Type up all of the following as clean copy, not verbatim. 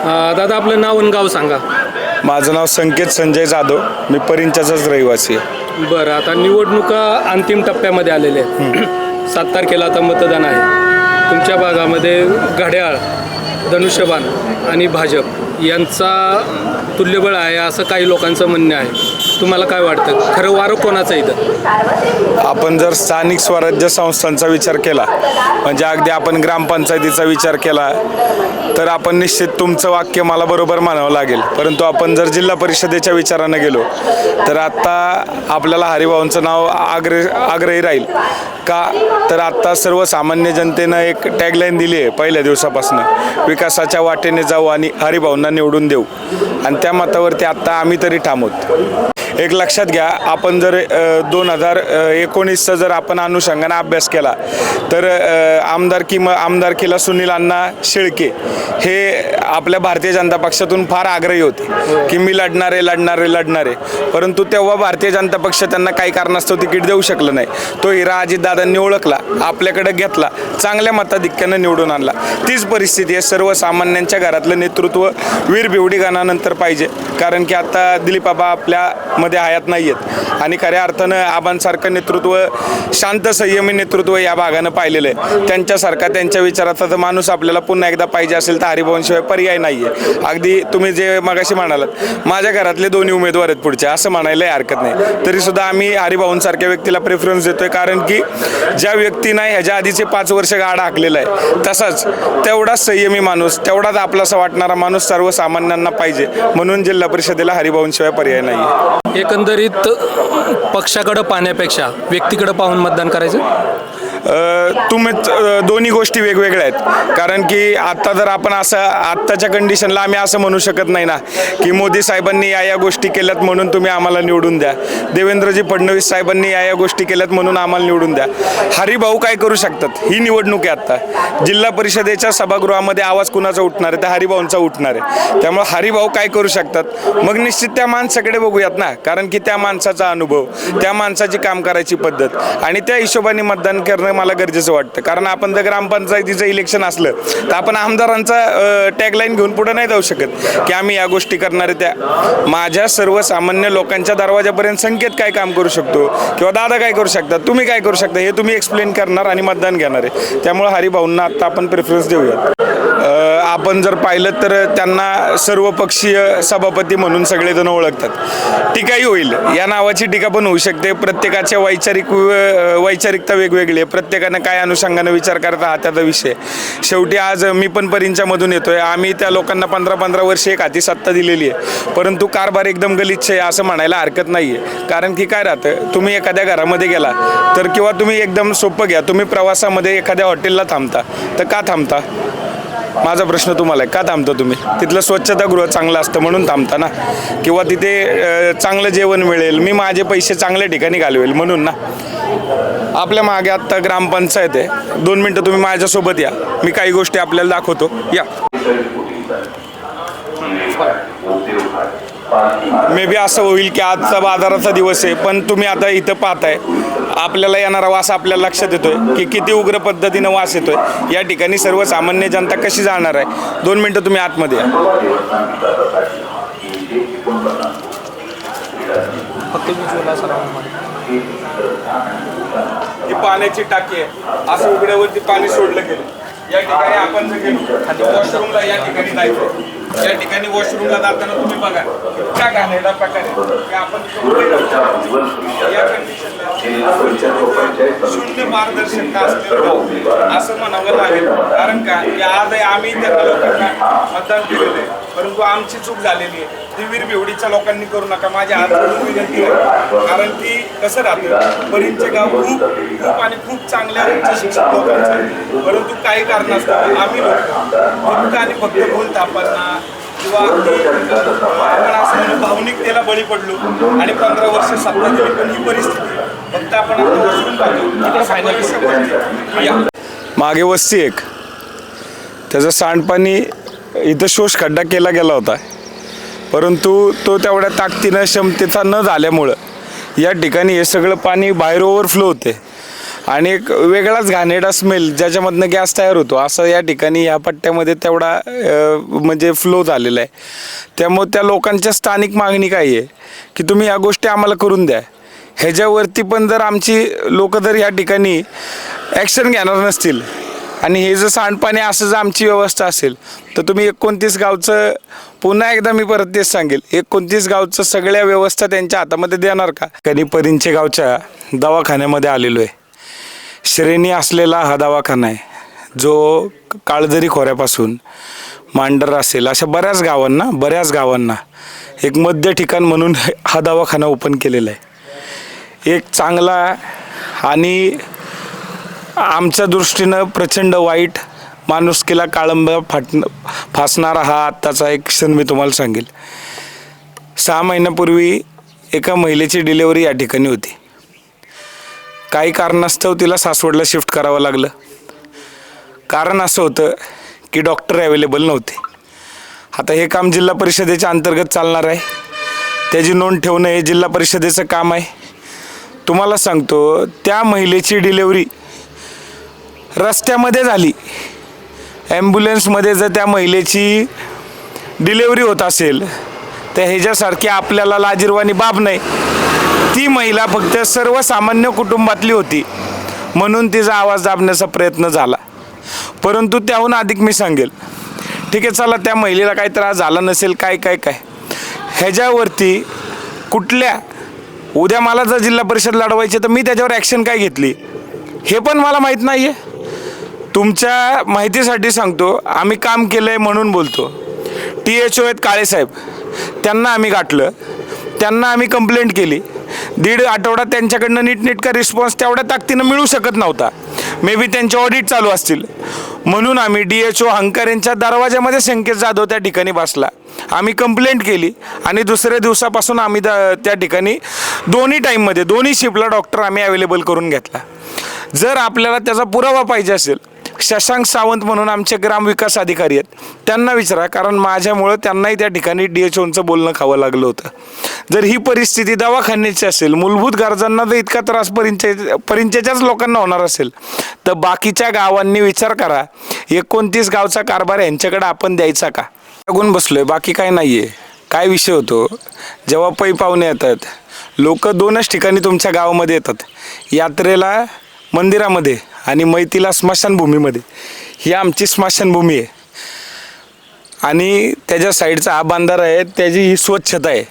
दादा आपलं नाव आणि गाव सांगा. माझं नाव संकेत संजय जाधव, मी परिंच्याचाच रहिवासी आहे. बरं, आता निवडणुका अंतिम टप्प्यामध्ये आलेल्या आहेत. 7 तारखेला आता मतदान आहे. तुमच्या भागामध्ये घड्याळ, धनुष्यबाण आणि भाजप यांचा तुल्यबळ आहे असं काही लोकांचं म्हणणं आहे. तुम्हाला काय वाटतं, खरं वारं कोणाचं इथं? आपण जर स्थानिक स्वराज्य संस्थांचा विचार केला, म्हणजे अगदी आपण ग्रामपंचायतीचा विचार केला, तर आपण निश्चित तुमचं वाक्य मला बरोबर मानावं लागेल. परंतु आपण जर जिल्हा परिषदेच्या विचारानं गेलो तर आत्ता आपल्याला हरिभाऊंचं नाव आग्रही राहील का? तर आत्ता सर्वसामान्य जनतेनं एक टॅगलाईन दिली आहे पहिल्या दिवसापासून, विकासाच्या वाटेने जाऊ आणि हरिभाऊंना निवडून देऊ. आणि त्या मतावरती आत्ता आम्ही तरी ठाम आहोत. एक लक्षात घ्या, आपण जर 2019चा जर आपण अनुषंगाने अभ्यास केला तर आमदारकीला सुनील अण्णा शेळके हे आपल्या भारतीय जनता पक्षातून फार आग्रही होते की मी लढणारे. परंतु तेव्हा भारतीय जनता पक्ष त्यांना काही कारणास्तव तिकीट देऊ शकलं नाही. तो हिरा अजितदादांनी ओळखला, आपल्याकडे घेतला, चांगल्या मताधिक्यानं निवडून आणला. तीच परिस्थिती आहे. सर्वसामान्यांच्या घरातलं नेतृत्व वीर बिवडी गाण्यानंतर पाहिजे, कारण की आता दिलीप बाबा आपल्यामध्ये हयात नाही आहेत आणि खऱ्या अर्थानं आबांसारखं नेतृत्व, शांत संयमी नेतृत्व या भागानं पाहिलेलं आहे. त्यांच्यासारखा, त्यांच्या विचाराचा तर माणूस आपल्याला पुन्हा एकदा पाहिजे असेल तर हरिभाऊंशिवाय पर्याय नाही आहे. अगदी तुम्ही जे मगाशी म्हणालात, माझ्या घरातले दोन्ही उमेदवार आहेत पुढचे, असं म्हणायलाही हरकत नाही. तरीसुद्धा आम्ही हरिभाऊंसारख्या व्यक्तीला प्रेफरन्स देतोय, कारण की ज्या व्यक्तीनं ह्याच्या आधीचे 5 वर्ष गाडा हाकलेला आहे, तसाच तेवढाच संयमी माणूस, तेवढाच आपलासा वाटणारा माणूस सर्वसामान्यांना पाहिजे. म्हणून जिल्हा परिषदेला हरिभाऊंशिवाय पर्याय नाही आहे. एकंदरीत पक्षाकडं पाहण्यापेक्षा व्यक्तीकडं पाहून मतदान करायचं. तुम्ही दोन्ही गोष्टी वेगवेगळ्या आहेत. कारण की आत्ता जर आपण असं आत्ताच्या कंडिशनला आम्ही असं म्हणू शकत नाही ना की मोदी साहेबांनी या गोष्टी केल्यात म्हणून तुम्ही आम्हाला निवडून द्या, देवेंद्रजी फडणवीस साहेबांनी या गोष्टी केल्यात म्हणून आम्हाला निवडून द्या. हरिभाऊ काय करू शकतात? ही निवडणूक आहे. आत्ता जिल्हा परिषदेच्या सभागृहामध्ये आवाज कुणाचा उठणार आहे? त्या हरिभाऊंचा उठणार आहे. त्यामुळे हरिभाऊ काय करू शकतात? मग निश्चित त्या माणसाकडे बघूयात ना, कारण की त्या माणसाचा अनुभव, त्या माणसाची काम करायची पद्धत आणि त्या हिशोबाने मतदान करणं मला गरजेचं वाटतं. कारण आपण जर ग्रामपंचायतीचं इलेक्शन असलं तर आपण आमदारांचा टॅगलाईन घेऊन पुढे नाही जाऊ शकत की आम्ही या गोष्टी करणार आहे. त्या माझ्या सर्वसामान्य लोकांच्या दरवाजापर्यंत संकेत काय काम करू शकतो किंवा दादा काय करू शकतात, तुम्ही काय करू शकता, हे तुम्ही एक्सप्लेन करणार आणि मतदान घेणार आहे. त्यामुळे हरिभाऊंना आत्ता आपण प्रेफरन्स देऊयात. आपण जर पाहिलं तर त्यांना सर्वपक्षीय सभापती म्हणून सगळेजण ओळखतात. टीकाही होईल, या नावाची टीका पण होऊ शकते. प्रत्येकाच्या वैचारिकता वेगवेगळी आहे. प्रत्येकानं काय अनुषंगाने विचार करता हा त्याचा विषय. शेवटी आज मी पण परिंच्यामधून येतोय. आम्ही त्या लोकांना 15-15 वर्षे एक हाती सत्ता दिलेली आहे, परंतु कारभार एकदम गलिच्छ आहे असं म्हणायला हरकत नाही आहे. कारण की काय राहतं, तुम्ही एखाद्या घरामध्ये गेला तर किंवा तुम्ही एकदम सोपं घ्या, तुम्ही प्रवासामध्ये एखाद्या हॉटेलला थांबता तर का थांबता? माझा प्रश्न तुम्हाला आहे, का थांबता तुम्ही? तिथलं स्वच्छतागृह चांगलं असतं म्हणून थांबता ना, किंवा तिथे चांगलं जेवण मिळेल, मी माझे पैसे चांगल्या ठिकाणी घालवेल म्हणून ना. आपल्या मागे आत्ता ग्रामपंचायत आहे. 2 मिनटं तुम्ही माझ्यासोबत या, मी काही गोष्टी आपल्याला दाखवतो. या. मे बी असं होईल की आजचा बाजाराचा दिवस आहे, पण तुम्ही आता इथं पाहताय, आपल्याला येणारा वास आपल्याला लक्षात येतोय की किती उग्र पद्धतीनं वास येतोय. या ठिकाणी सर्वसामान्य जनता कशी जाणार आहे? 2 मिनटं तुम्ही आतमध्ये या. ही पाण्याची टाकी आहे, असं उघड्यावरती पाणी सोडलं गेलं. या ठिकाणी आपण जर गेलो वॉशरूमला, या ठिकाणी जायचं, या ठिकाणी वॉशरूमला जाताना तुम्ही बघा काय घाणेरडा प्रकार आहे की आपण या कंडिशनला शून्य पारदर्शकता असलेलं असं म्हणावं लागेल. कारण का की आज आम्ही त्या लोकांना मतदान केलेलं आहे, परंतु आमची चूक झालेली आहे. ती वीर बिवडीच्या लोकांनी करू नका, माझ्या हात जोडून विनंती आहे. कारण की कसं राहतं, परिंचे गाव खूप आणि खूप चांगल्या उच्च शिक्षित लोकांचं आहे, परंतु काही कारणास्तव आम्ही लोक आणि फक्त बोल तापांना किंवा आपण असं म्हणून भावनिकतेला बळी पडलो आणि 15 वर्ष सत्ता दिली. पण ही परिस्थिती फक्त आपण वसून पाहतो. मागे वस्ती एक, त्याचं सांडपाणी इथं शोष खड्डा केला गेला होता, परंतु तो तेवढ्या ताकदीनं क्षमतेचा न झाल्यामुळं या ठिकाणी हे सगळं पाणी बाहेर ओव्हरफ्लो होते आणि एक वेगळाच घाणेरडा स्मेल ज्याच्यामधनं गॅस तयार होतो, असं या ठिकाणी या पट्ट्यामध्ये तेवढा म्हणजे फ्लो झालेला आहे. त्यामुळे त्या लोकांच्या स्थानिक मागणी काय आहे की तुम्ही या गोष्टी आम्हाला करून द्या. ह्याच्यावरती पण जर आमची लोक जर या ठिकाणी ॲक्शन घेणार नसतील आणि हे जर सांडपाणी असं जर आमची व्यवस्था असेल तर तुम्ही 29 गावचं, पुन्हा एकदा मी परत तेच सांगेल, 29 गावचं सगळ्या व्यवस्था त्यांच्या हातामध्ये देणार का? कधी परिंचे गावच्या दवाखान्यामध्ये आलेलो आहे. श्रेणी असलेला हा दवाखाना आहे जो काळदरी खोऱ्यापासून मांडर असेल अशा बऱ्याच गावांना एक मध्य ठिकाण म्हणून हा दवाखाना ओपन केलेला आहे. एक चांगला आणि आमच्या दृष्टीनं प्रचंड वाईट, माणुसकीला काळंबा फासणारा हा आत्ताचा एक क्षण मी तुम्हाला सांगेल. 6 महिन्यापूर्वी एका महिलेची डिलेवरी या ठिकाणी होती. काही कारणास्तव तिला सासवडला शिफ्ट करावं लागलं. कारण असं होतं की डॉक्टर अवेलेबल नव्हते. आता हे काम जिल्हा परिषदेच्या अंतर्गत चालणार आहे. त्याची नोंद ठेवणं हे जिल्हा परिषदेचं काम आहे. तुम्हाला सांगतो, त्या महिलेची डिलेवरी रस्त्यामध्ये झाली. ॲम्ब्युलन्समध्ये जर त्या महिलेची डिलेवरी होत असेल तर ह्याच्यासारखी आपल्याला लाजिरवाणी बाब नाही. ती महिला फक्त सर्वसामान्य कुटुंबातली होती म्हणून तिचा आवाज दाबण्याचा प्रयत्न झाला. परंतु त्याहून अधिक मी सांगेल, ठीक आहे चला त्या महिलेला काही त्रास झाला नसेल, काय ह्याच्यावरती कुठल्या, उद्या मला जर जिल्हा परिषद लढवायची तर मी त्याच्यावर ॲक्शन काय घेतली हे पण मला माहीत नाही आहे. तुमच्या माहितीसाठी सांगतो, आम्ही काम केलं आहे म्हणून बोलतो. THO आहेत काळेसाहेब, त्यांना आम्ही गाठलं, त्यांना आम्ही कंप्लेंट केली. 1.5 आठवडा त्यांच्याकडनं नीटनेटका रिस्पॉन्स तेवढ्या ताकदीनं मिळू शकत नव्हता. मे बी त्यांचे ऑडिट चालू असतील म्हणून आम्ही DHO हंकार यांच्या दरवाजामध्ये संकेत जाधव त्या ठिकाणी बसला. आम्ही कंप्लेंट केली आणि दुसऱ्या दिवसापासून आम्ही त्या ठिकाणी दोन्ही टाईममध्ये दोन्ही शिफ्टला डॉक्टर आम्ही अवेलेबल करून घेतला. जर आपल्याला त्याचा पुरावा पाहिजे असेल, शशांक सावंत म्हणून आमचे ग्रामविकास अधिकारी आहेत, त्यांना विचारा, कारण माझ्यामुळं त्यांनाही त्या ठिकाणी DHOचं बोलणं खावं लागलं होतं. जर ही परिस्थिती दवाखान्याची असेल, मूलभूत गरजांना जर इतका त्रास परिंचेच्याच लोकांना होणार असेल तर बाकीच्या गावांनी विचार करा, 29 गावचा कारभार यांच्याकडे आपण द्यायचा का? लागून बसलोय, बाकी काय नाही आहे. काय विषय होतो, जेव्हा पै पाहुणे येतात, लोक 2च ठिकाणी तुमच्या गावामध्ये येतात, यात्रेला मंदिरामध्ये आणि मैतीला स्मशानभूमीमध्ये. ही आमची स्मशानभूमी आहे आणि त्याच्या साईडचा हा बांधारा आहे, त्याची ही स्वच्छता आहे.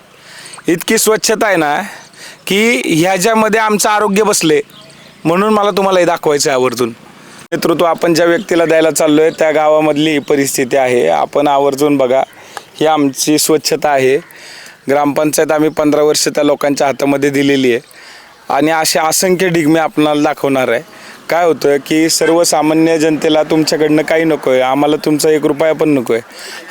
इतकी स्वच्छता आहे ना की ह्याच्यामध्ये आमचं आरोग्य बसले, म्हणून मला तुम्हाला हे दाखवायचं आहे आवर्जून. नेतृत्व आपण ज्या व्यक्तीला द्यायला चाललो आहे त्या गावामधली ही परिस्थिती आहे, आपण आवर्जून बघा. ही आमची स्वच्छता आहे. ग्रामपंचायत आम्ही 15 वर्ष त्या लोकांच्या हातामध्ये दिलेली आहे आणि असे असंख्य डिगमे आपणाला दाखवणार आहे. काय होतं की सर्वसामान्य जनतेला तुमच्याकडनं काही नको आहे, आम्हाला तुमचा 1 रुपया पण नको आहे.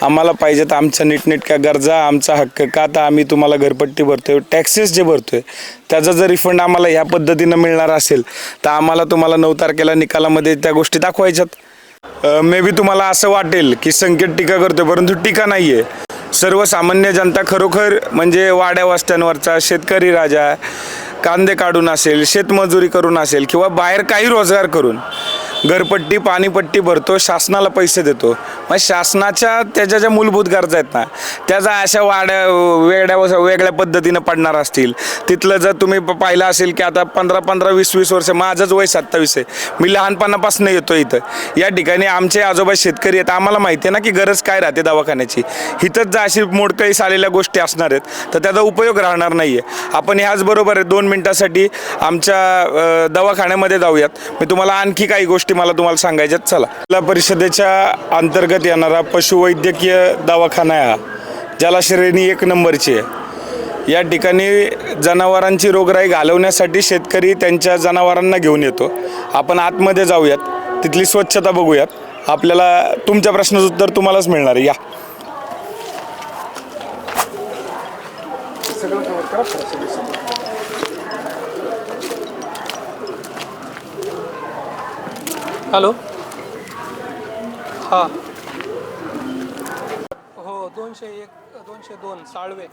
आम्हाला पाहिजे तर आमच्या नीटनेटक्या गरजा, आमचा हक्क. का तर आम्ही तुम्हाला घरपट्टी भरतोय, टॅक्सेस जे भरतोय त्याचा जर रिफंड आम्हाला ह्या पद्धतीनं मिळणार असेल तर आम्हाला तुम्हाला 9 तारखेला निकालामध्ये त्या गोष्टी दाखवायच्यात. मे बी तुम्हाला असं वाटेल की संकेत टीका करतोय, परंतु टीका नाही आहे. सर्वसामान्य जनता खरोखर म्हणजे वाड्या वस्त्यांवरचा शेतकरी राजा कांदे काढून असेल, शेतमजुरी करून असेल किंवा बाहेर काही रोजगार करून घरपट्टी पाणीपट्टी भरतो, शासनाला पैसे देतो. मग शासनाच्या त्याच्या ज्या मूलभूत गरजा आहेत ना त्याचा अशा वेगळ्या पद्धतीनं पडणार असतील. तिथलं जर तुम्ही पाहिलं असेल की आता 15-20 वर्ष, माझंच वय 27 आहे, मी लहानपणापासून येतो इथं. या ठिकाणी आमचे आजोबा शेतकरी आहेत, आम्हाला माहिती आहे ना की गरज काय राहते दवाखान्याची. इथंच जर अशी मोडकळीस आलेल्या गोष्टी असणार आहेत तर त्याचा उपयोग राहणार नाही आहे. आपण ह्याचबरोबर आहे 2 मिनिटासाठी आमच्या दवाखान्यामध्ये जाऊयात. मी तुम्हाला आणखी काही गोष्टी तुम्हाला सांगायच्यात. चला. जिल्हा परिषदेच्या अंतर्गत येणारा पशुवैद्यकीय दवाखाना आहे, ज्याला श्रेणी 1 नंबरची आहे. या ठिकाणी जनावरांची रोगराई घालवण्यासाठी शेतकरी त्यांच्या जनावरांना घेऊन येतो. आपण आतमध्ये जाऊयात, तिथली स्वच्छता बघूयात. आपल्याला तुमच्या प्रश्नाचं उत्तर तुम्हालाच मिळणार आहे. या. हॅलो. हां. हो, 201 202 साळवे.